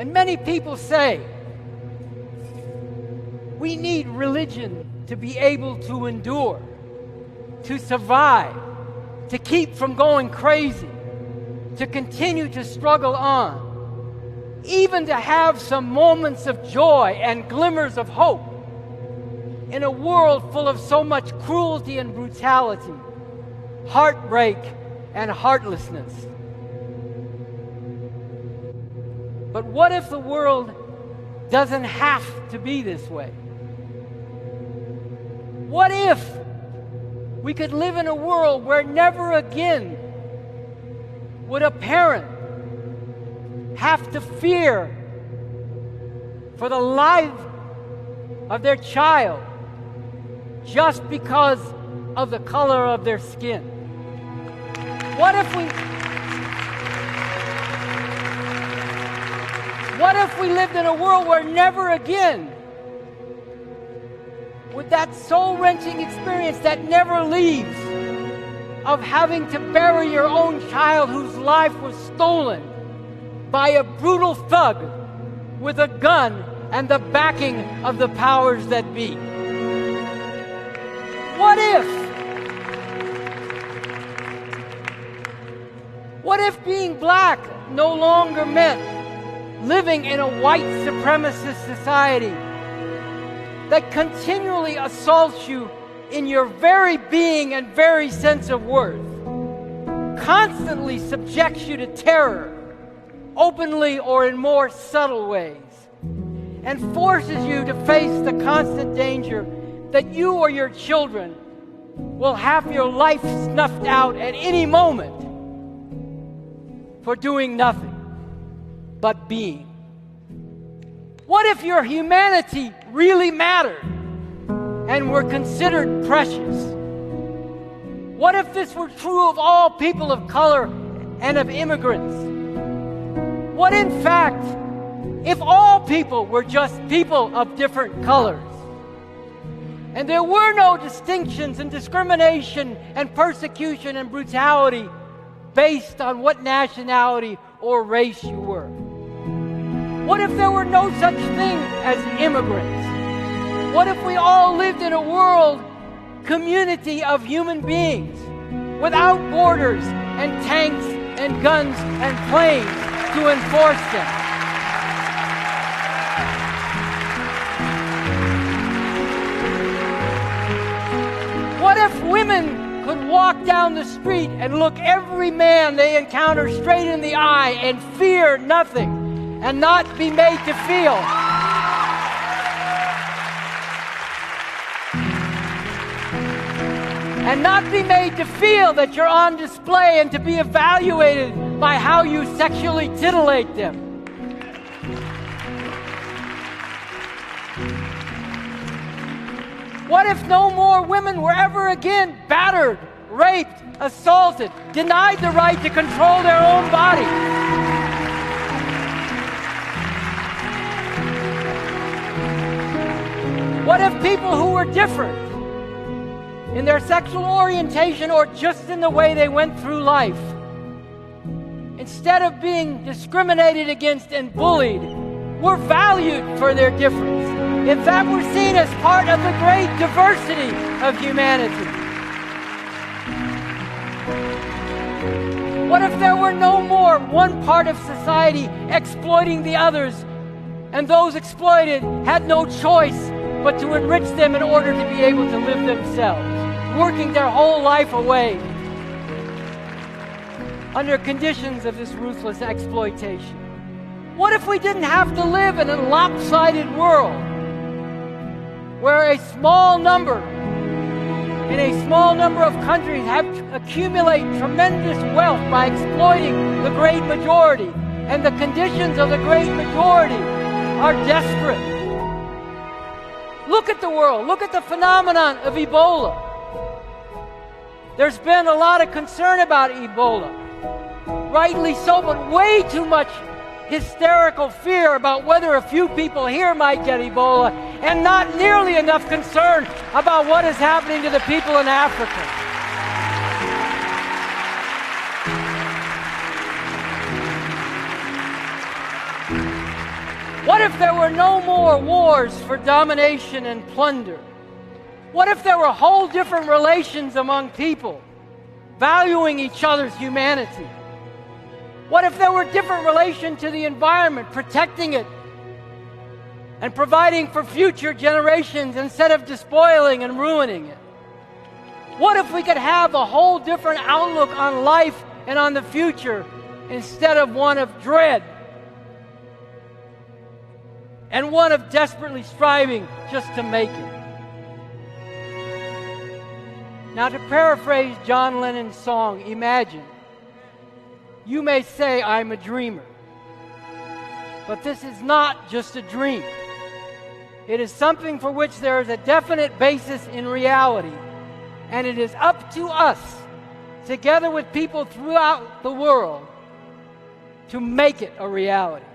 And many people say, we need religion to be able to endure, to survive, to keep from going crazy, to continue to struggle on, even to have some moments of joy and glimmers of hope in a world full of so much cruelty and brutality, heartbreak and heartlessness. But what if the world doesn't have to be this way? What if we could live in a world where never again would a parent have to fear for the life of their child just because of the color of their skin? What if we lived in a world where never again would that soul-wrenching experience that never leaves of having to bury your own child whose life was stolen by a brutal thug with a gun and the backing of the powers that be? What if being black no longer meant living in a white supremacist society that continually assaults you in your very being and very sense of worth, constantly subjects you to terror, openly or in more subtle ways, and forces you to face the constant danger that you or your children will have your life snuffed out at any moment for doing nothing but being? What if your humanity really mattered and were considered precious? What if this were true of all people of color and of immigrants? What in fact, if all people were just people of different colors, and there were no distinctions and discrimination and persecution and brutality based on what nationality or race you were? What if there were no such thing as immigrants? What if we all lived in a world community of human beings without borders and tanks and guns and planes to enforce them? What if women could walk down the street and look every man they encounter straight in the eye and fear nothing and not be made to feel? And not be made to feel that you're on display and to be evaluated by how you sexually titillate them? What if no more women were ever again battered, raped, assaulted, denied the right to control their own bodies? What if people who were different in their sexual orientation or just in the way they went through life, instead of being discriminated against and bullied, were valued for their difference? If that were seen as part of the great diversity of humanity? What if there were no more one part of society exploiting the others, and those exploited had no choice but to enrich them in order to be able to live themselves, working their whole life away under conditions of this ruthless exploitation? What if we didn't have to live in a lopsided world where a small number in a small number of countries have accumulate tremendous wealth by exploiting the great majority, and the conditions of the great majority are desperate? Look at the world. Look at the phenomenon of Ebola. There's been a lot of concern about Ebola, rightly so, but way too much hysterical fear about whether a few people here might get Ebola, and not nearly enough concern about what is happening to the people in Africa. What if there were no more wars for domination and plunder? What if there were whole different relations among people, valuing each other's humanity? What if there were different relation to the environment, protecting it and providing for future generations instead of despoiling and ruining it? What if we could have a whole different outlook on life and on the future instead of one of dread and one of desperately striving just to make it? Now, to paraphrase John Lennon's song, Imagine, you may say I'm a dreamer, but this is not just a dream. It is something for which there is a definite basis in reality, and it is up to us, together with people throughout the world, to make it a reality.